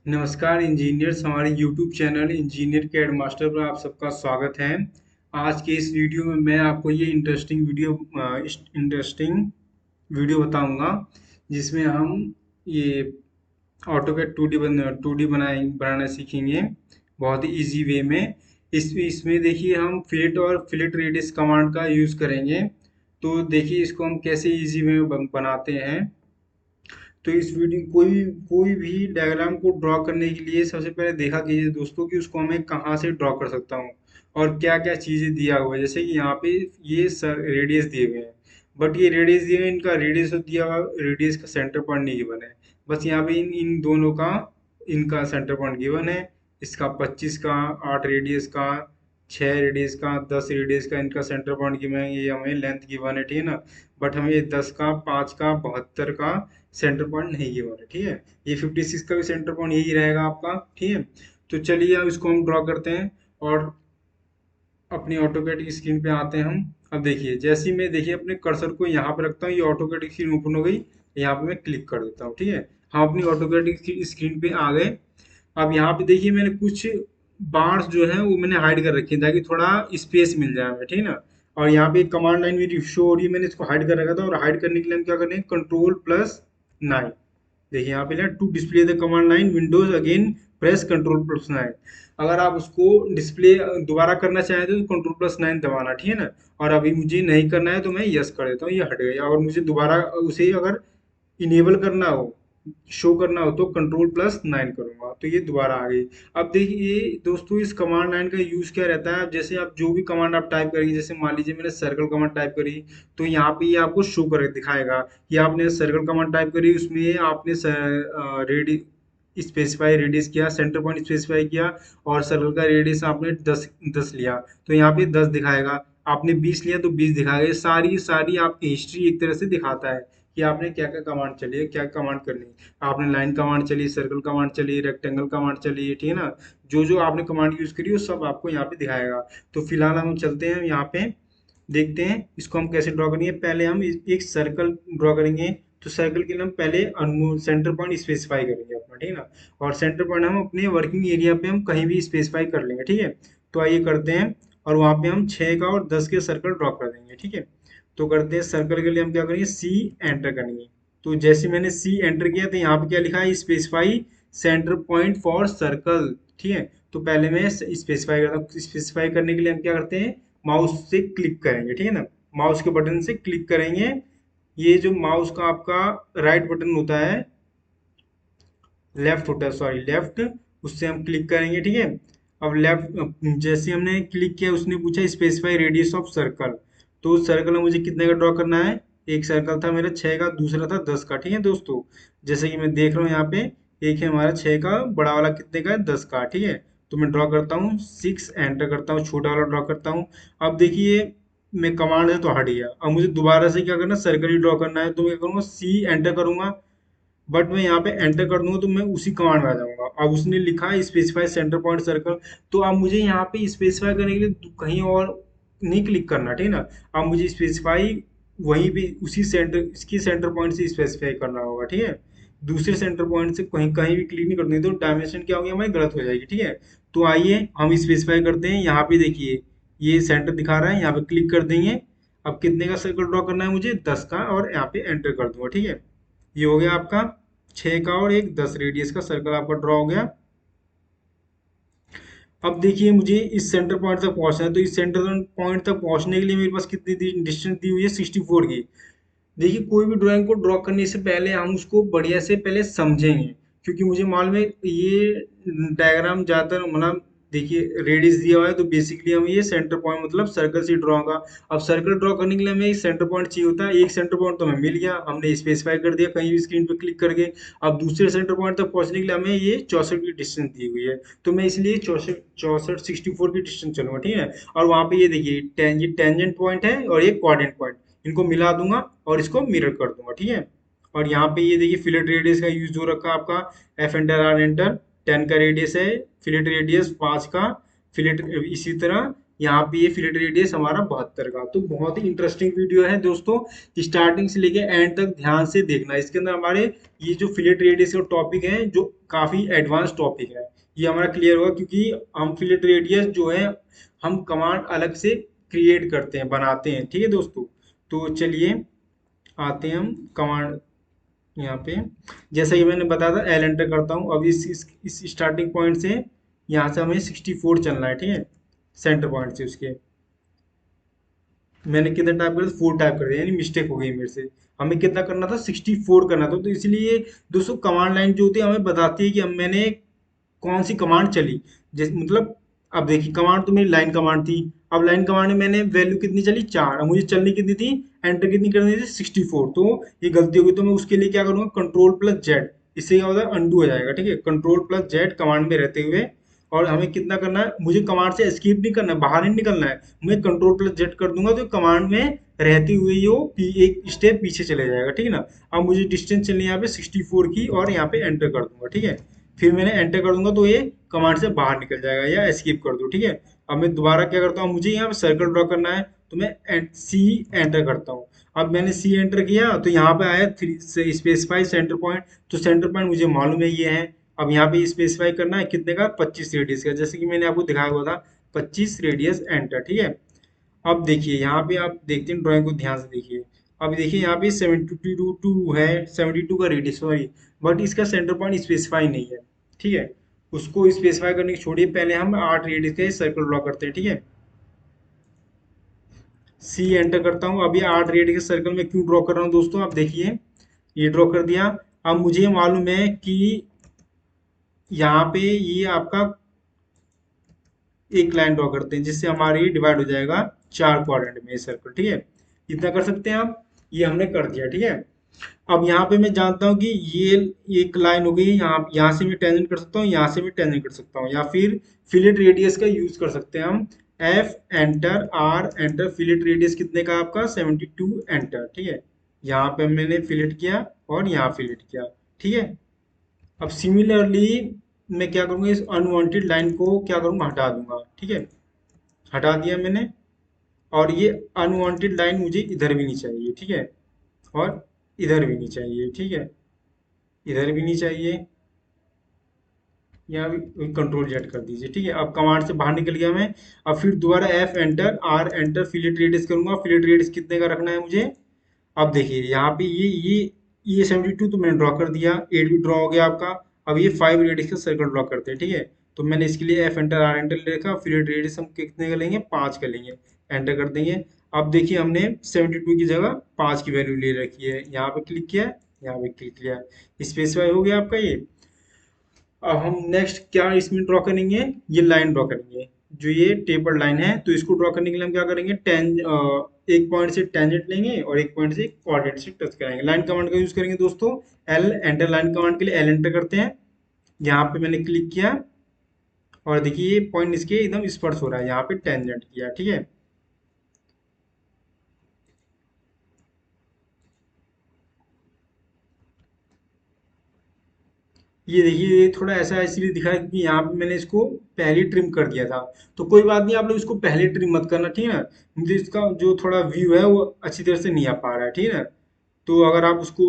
नमस्कार इंजीनियर्स, हमारे YouTube channel engineer के हेडमास्टर पर आप सबका स्वागत है। आज के इस वीडियो में मैं आपको ये इंटरेस्टिंग वीडियो बताऊंगा जिसमें हम ये ऑटोकैड 2D बनाना सीखेंगे बहुत ही इजी वे में। इसमें देखिए हम फिलेट और फिलेट रेडियस कमांड का यूज़ करेंगे। तो देखिए इसको हम कैसे इजी वे में बनाते हैं। तो इस वीडियो कोई कोई भी डायग्राम को ड्रॉ करने के लिए सबसे पहले देखा कीजिए दोस्तों कि उसको मैं कहाँ से ड्रॉ कर सकता हूँ और क्या क्या चीज़ें दिया हुआ है। जैसे कि यहाँ पे ये सर रेडियस दिए हुए हैं, बट ये रेडियस दिए हुए हैं, इनका रेडियस दिया हुआ रेडियस का सेंटर पॉइंट नहीं गिवन है। बस यहाँ पे इन इन दोनों का इनका सेंटर पॉइंट गिवन है। इसका 25 का, 8 रेडियस का, 6 रेडियस का, 10 रेडियस का इनका सेंटर पॉइंट गिवन है। ये हमें लेंथ गिवन है, ठीक है ना। बट हमें ये 10 का, 5 का, 72 का सेंटर पॉइंट नहीं गिवन है, ठीक है। ये 56 का भी सेंटर पॉइंट यही रहेगा आपका, ठीक है। तो चलिए अब इसको हम ड्रॉ करते हैं और अपनी ऑटोकैड की स्क्रीन पे आते हैं हम। अब देखिए जैसे ही मैं देखिए अपने कर्सर को यहाँ पे रखता हूँ, ये ऑटोकैड की स्क्रीन ओपन हो गई। यहाँ पे मैं क्लिक कर देता हूँ, ठीक है। हम अपनी ऑटोकैड की स्क्रीन पे आ गए। अब यहाँ पे देखिए मैंने कुछ बार्स जो है वो मैंने हाइड कर रखी है ताकि थोड़ा स्पेस मिल जाए हमें, ठीक है ना। और यहाँ पे कमांड लाइन मेरी शो हो रही है, मैंने इसको हाइड कर रखा था। और हाइड करने के लिए हम क्या करें, कंट्रोल+9। देखिए यहाँ पे लिखा to display the command line windows again press control plus nine. अगर आप उसको डिस्प्ले दोबारा करना चाहें तो कंट्रोल+9 दबाना, ठीक है ना। और अभी मुझे नहीं करना है तो मैं यस कर देता हूँ, ये हट गया। और मुझे दोबारा उसे अगर इनेबल करना हो, शो करना हो, तो कंट्रोल+9 करूंगा तो ये दोबारा आ गई। अब देखिए दोस्तों इस कमांड लाइन का यूज क्या रहता है। अब जैसे आप जो भी कमांड आप टाइप करेंगे, जैसे मान लीजिए मैंने सर्कल कमांड टाइप करी, तो यहाँ पे ये आपको शो कर दिखाएगा कि आपने सर्कल कमांड टाइप करी, उसमें आपने रेडी स्पेसिफाई रेडियस किया, सेंटर पॉइंट स्पेसिफाई किया, और सर्कल का रेडियस आपने 10 लिया तो यहाँ पे 10 दिखाएगा। आपने 20 लिया तो 20 दिखाएगा। ये सारी सारी आपकी हिस्ट्री एक तरह से दिखाता है कि आपने क्या क्या कमांड चली है, क्या कमांड करनी है। आपने लाइन कमांड चली, सर्कल कमांड चली, रेक्टेंगल कमांड चली, ठीक है ना। जो जो आपने कमांड यूज करी वो सब आपको यहाँ पे दिखाएगा। तो फिलहाल हम चलते हैं यहाँ पे, देखते हैं इसको हम कैसे ड्रॉ करेंगे। पहले हम एक सर्कल ड्रॉ करेंगे। तो सर्कल के लिए हम पहले सेंटर पॉइंट स्पेसिफाई करेंगे अपना, ठीक है ना। और सेंटर पॉइंट हम अपने वर्किंग एरिया पे हम कहीं भी स्पेसिफाई कर लेंगे, ठीक है। तो आइए करते हैं। और वहां पे हम 6 का और 10 के सर्कल ड्रॉ कर देंगे, ठीक है। तो करते हैं, सर्कल के लिए हम क्या करेंगे, सी एंटर करेंगे। तो जैसे मैंने सी एंटर किया तो यहाँ पे क्या लिखा है, specify centre point for circle, ठीक है। तो पहले मैं स्पेसिफाई करता हूँ। स्पेसिफाई करने के लिए हम क्या करते हैं, माउस से क्लिक करेंगे, ठीक है ना। माउस के बटन से क्लिक करेंगे। ये जो माउस का आपका राइट बटन होता है, लेफ्ट होता है, सॉरी लेफ्ट, उससे हम क्लिक करेंगे, ठीक है। अब लेफ्ट जैसे हमने क्लिक किया, उसने पूछा स्पेसिफाई रेडियस ऑफ सर्कल। तो सर्कल में मुझे कितने का ड्रॉ करना है। एक सर्कल था मेरा 6 का, दूसरा था 10 का, ठीक है दोस्तों। जैसे कि मैं देख रहा हूँ यहाँ पे, एक है हमारा 6 का, बड़ा वाला कितने का है, 10 का, ठीक है। तो मैं ड्रॉ करता हूँ 6 एंटर करता हूँ, छोटा वाला ड्रॉ करता हूँ। अब देखिए मैं कमांड है तो हट गया। अब मुझे दोबारा से क्या करना, सर्कल ही ड्रॉ करना है। तो मैं क्या करूँगा, सी एंटर करूंगा। बट मैं यहाँ पे एंटर कर दूंगा तो मैं उसी कमांड में आ जाऊंगा। अब उसने लिखा है स्पेसिफाई सेंटर पॉइंट सर्कल। तो अब मुझे यहाँ पे स्पेसिफाई करने के लिए कहीं और नहीं क्लिक करना, ठीक है ना। अब मुझे स्पेसिफाई वहीं पे उसी सेंटर, इसकी सेंटर पॉइंट से स्पेसिफाई करना होगा, ठीक है। दूसरे सेंटर पॉइंट से कहीं कहीं भी क्लिक नहीं करनी, तो डायमेंशन क्या होगी हमारी, गलत हो जाएगी, ठीक है। तो आइए हम स्पेसिफाई करते हैं। यहाँ पे देखिए ये सेंटर दिखा रहा है, यहाँ पे क्लिक कर देंगे। अब कितने का सर्कल ड्रॉ करना है मुझे, 10 का, और यहाँ पे एंटर कर दूंगा, ठीक है। ये हो गया आपका 6 का और एक 10 रेडियस का सर्कल आपका ड्रॉ हो गया। अब देखिए मुझे इस सेंटर पॉइंट तक पहुंचना है। तो इस सेंटर पॉइंट तक पहुंचने के लिए मेरे पास कितनी डिस्टेंस दी हुई है, 64 की। देखिए कोई भी ड्राइंग को ड्रॉ करने से पहले हम उसको बढ़िया से पहले समझेंगे, क्योंकि मुझे मालूम है ये डायग्राम ज़्यादातर मतलब, देखिए रेडियस दिया हुआ है तो बेसिकली हमें ये सेंटर पॉइंट मतलब सर्कल से ड्रॉ होगा। अब सर्कल ड्रॉ करने के लिए हमें एक सेंटर पॉइंट चाहिए होता है। एक सेंटर पॉइंट तो हमें मिल गया, हमने स्पेसिफाई कर दिया कहीं भी स्क्रीन पर क्लिक करके। अब दूसरे सेंटर पॉइंट तक पहुंचने के लिए हमें ये 64 की डिस्टेंस दी हुई है। तो मैं इसलिए 64 की डिस्टेंस चलूंगा, ठीक है। और वहां पे ये देखिए ये टेंजेंट पॉइंट है और ये क्वाड्रेंट पॉइंट, इनको मिला दूंगा और इसको मिरर कर दूंगा, ठीक है। और यहाँ पे ये देखिए फिलेट रेडियस का यूज हो रखा है आपका, एफ एंटर आर एंटर। 10 का रेडियस है, फिलेट रेडियस 5 का, फिलेट इसी तरह यहाँ पे ये फिलेट रेडियस हमारा 72 का। तो बहुत ही इंटरेस्टिंग वीडियो है दोस्तों, स्टार्टिंग से लेके एंड तक ध्यान से देखना। इसके अंदर हमारे ये जो फिलेट रेडियस का टॉपिक है जो काफी एडवांस टॉपिक है, ये हमारा क्लियर होगा, क्योंकि हम फिलेट रेडियस जो है हम कमांड अलग से क्रिएट करते हैं, बनाते हैं। ठीक है दोस्तों, तो चलिए आते हैं हम कमांड यहाँ पे। जैसा कि मैंने बताया था, एल एंटर करता हूँ। अब इस स्टार्टिंग पॉइंट से यहाँ से हमें 64 चलना है। ठीक है, सेंटर पॉइंट से उसके मैंने कितना टाइप कर दिया, 4 टाइप कर दिया, यानी मिस्टेक हो गई मेरे से। हमें कितना करना था, 64 करना था। तो इसलिए दोस्तों कमांड लाइन जो होती है हमें बताती है कि अब मैंने कौन सी कमांड चली। जैसे मतलब अब देखिए, कमांड तो मेरी लाइन कमांड थी। अब लाइन कमांड में मैंने वैल्यू कितनी चली, 4। अब मुझे चलनी कितनी थी, एंटर कितनी करनी थी, 64। तो ये गलती होगी, तो मैं उसके लिए क्या करूंगा, कंट्रोल प्लस जेड। इससे क्या होता है, अंडू हो जाएगा। ठीक है, कंट्रोल प्लस जेड कमांड में रहते हुए, और हमें कितना करना है, मुझे कमांड से एस्केप नहीं करना है, बाहर नहीं निकलना है। मैं कंट्रोल प्लस जेड कर दूंगा तो कमांड में रहते हुए ये वो एक स्टेप पीछे चले जाएगा। ठीक है ना। अब मुझे डिस्टेंस चलनी है यहाँ पे 64 की, और यहाँ पे एंटर कर दूंगा। ठीक है, फिर मैंने एंटर कर दूंगा तो ये कमांड से बाहर निकल जाएगा, या एस्केप कर दो। ठीक है, अब मैं दोबारा क्या करता हूँ, मुझे यहाँ पे सर्कल ड्रॉ करना है, तो मैं सी एंटर करता हूँ। अब मैंने सी एंटर किया तो यहाँ पे आया 3 स्पेसिफाई सेंटर पॉइंट। तो सेंटर पॉइंट मुझे मालूम है ये है। अब यहाँ पे स्पेसिफाई करना है कितने का, 25 रेडियस का, जैसे कि मैंने आपको दिखाया हुआ था, 25 रेडियस एंटर। ठीक है, अब देखिए यहाँ पे आप देखते हैं, ड्राइंग को ध्यान से देखिए। अब देखिए यहाँ पे 72 है, 72 का रेडियस, सॉरी, बट इसका सेंटर पॉइंट स्पेसिफाई नहीं है। ठीक है, उसको स्पेसिफाई करने की छोड़िए, पहले हम 8 रेडियस का सर्कल ड्रॉ करते हैं। ठीक है, सी एंटर करता हूँ। अभी 8 रेडियस के सर्कल में क्यों ड्रॉ कर रहा हूँ दोस्तों, आप देखिए, ये ड्रॉ कर दिया। अब मुझे मालूम है कि यहाँ पे ये आपका एक लाइन ड्रॉ करते हैं, जिससे हमारी डिवाइड हो जाएगा 4 क्वाड्रेंट में ये सर्कल। ठीक है, इतना कर सकते हैं आप, ये हमने कर दिया। ठीक है, अब यहाँ पे मैं जानता हूँ कि ये एक लाइन हो गई, यहाँ से मैं टेंजेंट कर सकता हूँ, यहाँ से भी टेंजेंट कर सकता हूँ, या फिर फिलेट रेडियस का यूज कर सकते हैं हम। F enter, R enter, fillet radius कितने का आपका, 72 एंटर। ठीक है, यहाँ पे मैंने फिलेट किया और यहाँ फिलेट किया। ठीक है, अब सिमिलरली मैं क्या करूँगा, इस अनवांटेड लाइन को क्या करूँगा, हटा दूंगा। ठीक है, हटा दिया मैंने, और ये अनवांटेड लाइन मुझे इधर भी नहीं चाहिए। ठीक है, और इधर भी नहीं चाहिए। ठीक है, इधर भी नहीं चाहिए, यहाँ भी कंट्रोल जेड कर दीजिए। ठीक है, अब कमांड से बाहर निकल गया मैं। अब फिर दोबारा F enter, R enter, fillet radius करूंगा। फिलेट रेडियस कितने का रखना है मुझे, अब देखिए यहाँ पे ये 72 तो मैंने ड्रॉ कर दिया, 8 भी ड्रॉ हो गया आपका। अब ये 5 रेडियस का सर्कल ड्रॉ करते हैं। ठीक है, तो मैंने इसके लिए एफ एंटर, आर एंटर ले रखा। फिलेट रेडियस हम कितने का लेंगे, 5 का लेंगे, एंटर कर देंगे। अब देखिए हमने 72 की जगह 5 की वैल्यू ले रखी है, यहाँ पे क्लिक किया, यहाँ पे क्लिक किया, स्पेसिफाई हो गया आपका ये। अब हम नेक्स्ट क्या इसमें ड्रॉ करेंगे, ये लाइन ड्रॉ करेंगे, जो ये टेपर्ड लाइन है। तो इसको ड्रॉ करने के लिए हम क्या करेंगे, एक पॉइंट से टेंजेंट लेंगे और एक पॉइंट से कोऑर्डिनेट से टच कराएंगे। लाइन कमांड का यूज करेंगे दोस्तों, एल एंटर। लाइन कमांड के लिए एल एंटर करते हैं। यहाँ पे मैंने क्लिक किया, और देखिए ये पॉइंट इसके एकदम स्पर्श हो रहा है, यहाँ पे टेंजेंट किया। ठीक है, ये देखिए, ये थोड़ा ऐसा इसलिए दिखा है क्योंकि यहाँ पे मैंने इसको पहले ट्रिम कर दिया था। तो कोई बात नहीं, आप लोग इसको पहले ट्रिम मत करना। ठीक है ना, मुझे इसका जो थोड़ा व्यू है वो अच्छी तरह से नहीं आ पा रहा है। ठीक है ना, तो अगर आप उसको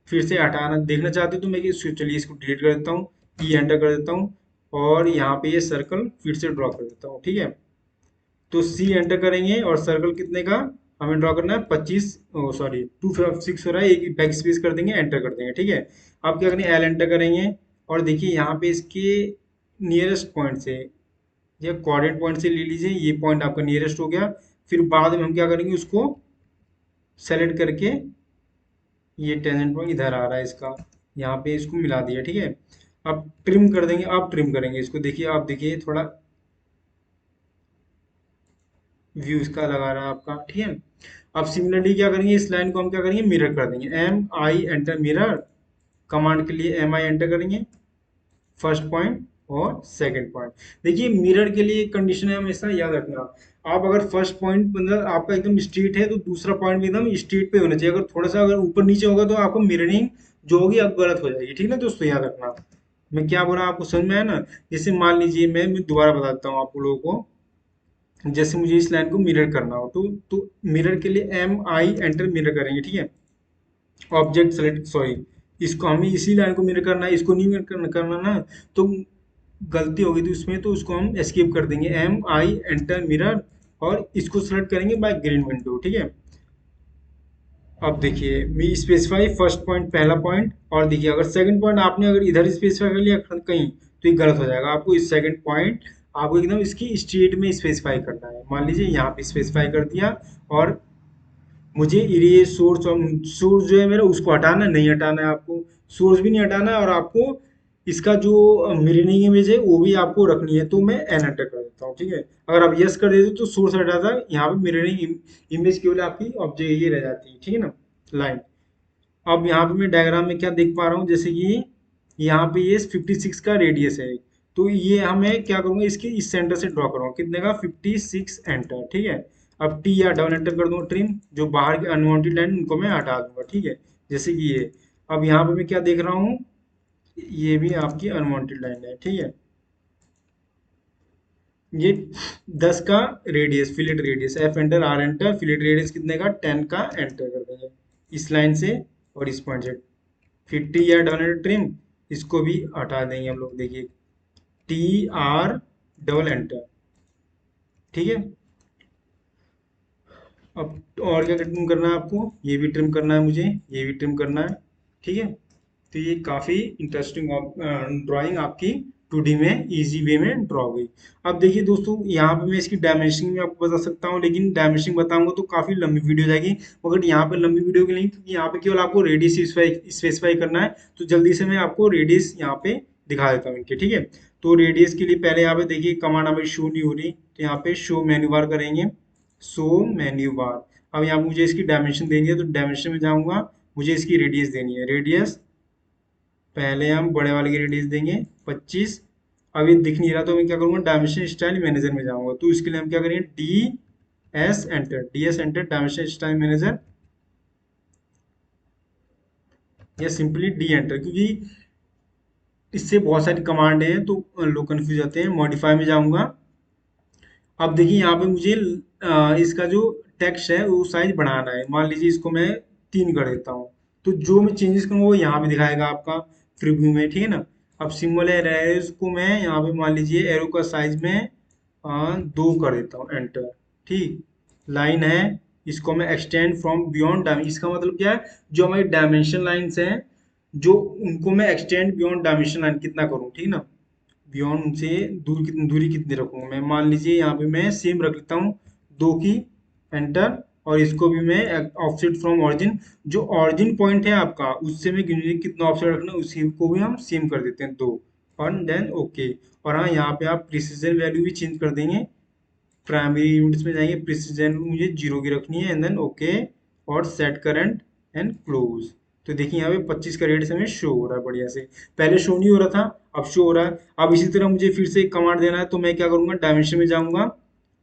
फिर से हटाना देखना चाहते हो तो मैं चलिए इसको डिलीट कर देता हूँ, ई एंटर कर देता हूँ, और यहाँ पे ये सर्कल फिर से ड्रॉ कर देता हूँ। ठीक है, तो सी एंटर करेंगे, और सर्कल कितने का हमें ड्रॉ करना है, 25, सॉरी 256 हो रहा है, एक बैक स्पेस कर देंगे, एंटर कर देंगे। ठीक है, अब क्या करेंगे, एल एंटर करेंगे, और देखिए यहाँ पे इसके नियरेस्ट पॉइंट से, या कोऑर्डिनेट पॉइंट से ले लीजिए, ये पॉइंट आपका नियरेस्ट हो गया। फिर बाद में हम क्या करेंगे, उसको सेलेक्ट करके, ये टेंजेंट पॉइंट इधर आ रहा है इसका, यहाँ पे इसको मिला दिया। ठीक है, अब ट्रिम कर देंगे, अब ट्रिम करेंगे इसको, देखिए आप देखिए थोड़ा व्यू इसका लगा रहा है आपका। ठीक है, अब सिमिलरली क्या करेंगे, इस लाइन को हम क्या करेंगे, मिरर कर देंगे, M I enter mirror. Command के लिए एम आई एंटर करेंगे, फर्स्ट पॉइंट और सेकंड पॉइंट। देखिए मिरर के लिए एक कंडीशन है, हमेशा याद रखना, आप अगर फर्स्ट पॉइंट मतलब आपका एकदम स्ट्रेट है तो दूसरा पॉइंट भी एकदम स्ट्रेट पे होना चाहिए। अगर थोड़ा सा अगर ऊपर नीचे होगा तो आपको मिररिंग जो होगी अब गलत हो जाएगी। ठीक है ना दोस्तों, याद रखना। मैं क्या बोल रहा हूँ आपको समझ में आया ना। जैसे मान लीजिए मैं दोबारा बता देता हूँ आप लोगों को, जैसे मुझे इस लाइन को मिरर करना हो तो मिरर के लिए एम आई एंटर मिरर करेंगे, ठीक है। ऑब्जेक्ट सेलेक्ट, सॉरी, इसको हमें इसी लाइन को मिरर करना है, इसको नहीं मिरर करना ना, तो गलती होगी थी उसमें, तो उसको हम एस्केप कर देंगे, एम आई एंटर मिरर, और इसको सेलेक्ट करेंगे बाय ग्रीन विंडो, ठीक है। अब देखिए मी स्पेसिफाई फर्स्ट पॉइंट, पहला पॉइंट, और देखिए अगर सेकंड पॉइंट आपने अगर इधर स्पेसिफाई कर लिया कहीं, तो ये गलत हो जाएगा। आपको इस सेकंड पॉइंट आपको एकदम इसकी स्टेट में स्पेसिफाई करना है। मान लीजिए यहाँ पे स्पेसिफाई कर दिया, और मुझे इरेज सोर्स, और सोर्स जो है मेरा उसको हटाना नहीं, हटाना है आपको, सोर्स भी नहीं हटाना है, और आपको इसका जो मिररिंग इमेज है वो भी आपको रखनी है, तो मैं एन एंटर कर देता हूँ, ठीक है। अगर आप यस कर देते तो सोर्स हटा था, यहाँ पे मिररिंग इमेज केवल आपकी ऑब्जेक्ट ये रह जाती है, ठीक है ना, लाइन। अब यहाँ पे मैं डायग्राम में क्या देख पा रहा हूँ, जैसे कि यहाँ पे ये 56 का रेडियस है, तो ये हमें क्या करूँगा, इसके इस सेंटर से ड्रॉ करूँगा, कितने का, 56 एंटर, ठीक है। अब टी या डबल एंटर कर दूंगा, ट्रिम, जो बाहर के अनवांटेड लाइन उनको मैं हटा दूंगा, ठीक है, जैसे कि ये। अब यहाँ पे मैं क्या देख रहा हूँ, ये भी आपकी अनवांटेड लाइन है, ठीक है। ये 10 का radius, fillet radius, F enter, R enter, fillet radius कितने का, 10 का एंटर कर देंगे इस लाइन से और इस पॉइंट से। फिर T R double enter trim, इसको भी हटा देंगे हम लोग, देखिए टी आर डबल एंटर, ठीक है। अब और क्या ट्रिम करना है आपको, ये भी ट्रिम करना है मुझे, ये भी ट्रिम करना है, ठीक है। तो ये काफ़ी इंटरेस्टिंग ड्राइंग आपकी 2D में इजी वे में ड्रॉ हो गई। अब देखिए दोस्तों, यहाँ पे मैं इसकी डायमेंशनिंग भी आपको बता सकता हूँ, लेकिन डायमेंशनिंग बताऊंगा तो काफ़ी लंबी वीडियो हो जाएगी, मगर यहाँ पे लंबी वीडियो के लिए, क्योंकि यहाँ पे केवल आपको रेडियस स्पेसिफाई करना है, तो जल्दी से मैं आपको रेडियस यहाँ पे दिखा देता हूँ इनके, ठीक है। तो रेडियस के लिए पहले यहाँ पे देखिए कमांड हमें शो नहीं हो रही, तो यहाँ पे शो मेन्यू बार करेंगे, शो मेन्यू बार। अब यहाँ मुझे इसकी डायमेंशन देनी है, तो डायमेंशन में जाऊंगा, मुझे इसकी रेडियस देनी है, रेडियस पहले हम बड़े वाले की रेडियस देंगे 25। अब ये दिख नहीं रहा, तो मैं क्या करूंगा, डायमेंशन स्टाइल मैनेजर में जाऊंगा, तो इसके लिए हम क्या करेंगे, D S enter dimension style manager, या सिंपली डी एंटर, क्योंकि इससे बहुत सारी कमांड है तो लोग कंफ्यूज जाते हैं। मॉडिफाई में जाऊंगा, अब देखिए यहाँ पे मुझे इसका जो टेक्स्ट है वो साइज बढ़ाना है, मान लीजिए इसको मैं 3 कर देता हूँ, तो जो मैं चेंजेस करूँगा वो यहाँ पे दिखाएगा आपका प्रीव्यू में, ठीक है ना। अब सिंबल है रेज को मैं यहाँ पे मान लीजिए एरो का साइज में 2 कर देता हूँ, एंटर, ठीक। लाइन है, इसको मैं एक्सटेंड फ्रॉम बियॉन्ड डायमेंशन, इसका मतलब क्या है, जो हमारी डायमेंशन लाइन्स हैं, जो उनको मैं एक्सटेंड बियॉन्ड डायमेंशन लाइन कितना करूँ, ठीक ना, बियॉन्ड उनसे दूरी कितनी रखूँ मैं, मान लीजिए यहाँ पे मैं सेम रख लेता हूँ 2 की, एंटर। और इसको भी मैं ऑफसेट फ्रॉम ऑरिजिन, जो ऑरिजिन पॉइंट है आपका उससे मैं कितना ऑफसेट रखना है उसी को भी हम सेम कर देते हैं 2, और देन ओके। और हाँ, यहाँ पे आप प्रिसीजन वैल्यू भी चेंज कर देंगे, प्राइमरी यूनिट्स में जाएंगे, प्रिसीजन मुझे 0 की रखनी है, एंड देन ओके, और सेट करंट एंड क्लोज। तो देखिए यहाँ पे 25 का रेट हमें शो हो रहा है बढ़िया से, पहले शो नहीं हो रहा था, अब शो हो रहा है। अब इसी तरह मुझे फिर से एक कमांड देना है, तो मैं क्या करूँगा, डायमेंशन में जाऊँगा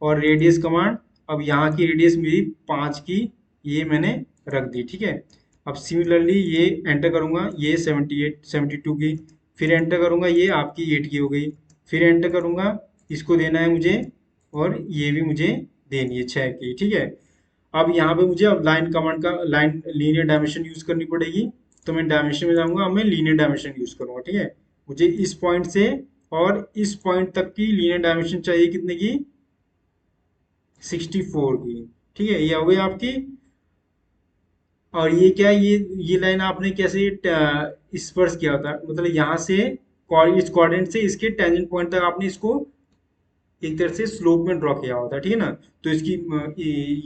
और रेडियस कमांड, अब यहाँ की रेडियस मेरी 5 की, ये मैंने रख दी, ठीक है। अब सिमिलरली ये एंटर करूँगा, ये 78 72 की, फिर एंटर करूँगा, ये आपकी 8 की हो गई, फिर एंटर करूँगा, इसको देना है मुझे, और ये भी मुझे देनी है 6 की, ठीक है। अब यहाँ पे मुझे अब लाइन कमांड का लाइन लीनियर डायमेंशन यूज करनी पड़ेगी, तो मैं डायमेंशन में जाऊंगा, अब मैं लीनियर डायमेंशन यूज करूंगा, ठीक है। मुझे इस पॉइंट से और इस पॉइंट तक की लीनियर डायमेंशन चाहिए, कितने की, 64 की, ठीक है। ये हो गई आपकी। और ये क्या है, ये लाइन आपने कैसे स्पर्श किया होता है, मतलब यहाँ से इस कोऑर्डिनेट से इसके टेंजेंट पॉइंट तक आपने इसको एक तरह से स्लोप में ड्रॉ किया होता है, ठीक है ना। तो इसकी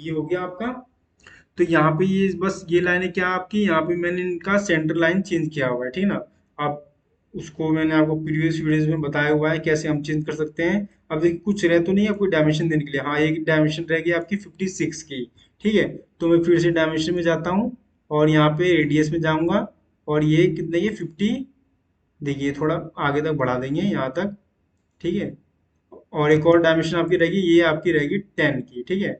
ये हो गया आपका। तो यहाँ पे ये बस ये लाइन है क्या आपकी, यहाँ पे मैंने इनका सेंटर लाइन चेंज किया हुआ है, ठीक है ना। आप उसको मैंने आपको प्रीवियस वीडियोज में बताया हुआ है कैसे हम चेंज कर सकते हैं। अब देखिए कुछ रह तो नहीं है आपको डायमेंशन देने के लिए, हाँ एक डायमेंशन रहेगी आपकी 56 की, ठीक है। तो मैं फिर से डायमेंशन में जाता हूँ, और यहाँ पे रेडियस में जाऊँगा, और ये कितने, ये 50, देखिए थोड़ा आगे तक बढ़ा देंगे यहाँ तक, ठीक है। और एक और डायमेंशन आपकी रहेगी, ये आपकी रहेगी 10 की, ठीक है।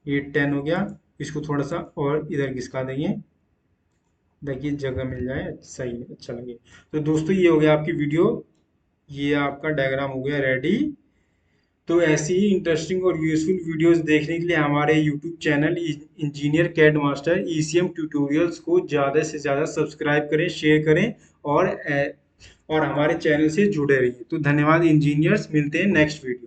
ये 10 हो गया, इसको थोड़ा सा और इधर घिसका देंगे, ताकि जगह मिल जाए, सही अच्छा लगे। तो दोस्तों ये हो गया आपकी वीडियो, ये आपका डायग्राम हो गया रेडी। तो ऐसी ही इंटरेस्टिंग और यूजफुल वीडियोस देखने के लिए हमारे YouTube channel engineer CAD master ECM tutorials को ज़्यादा से ज़्यादा सब्सक्राइब करें, शेयर करें और हमारे चैनल से जुड़े रहिए। तो धन्यवाद इंजीनियर्स, मिलते हैं नेक्स्ट वीडियो।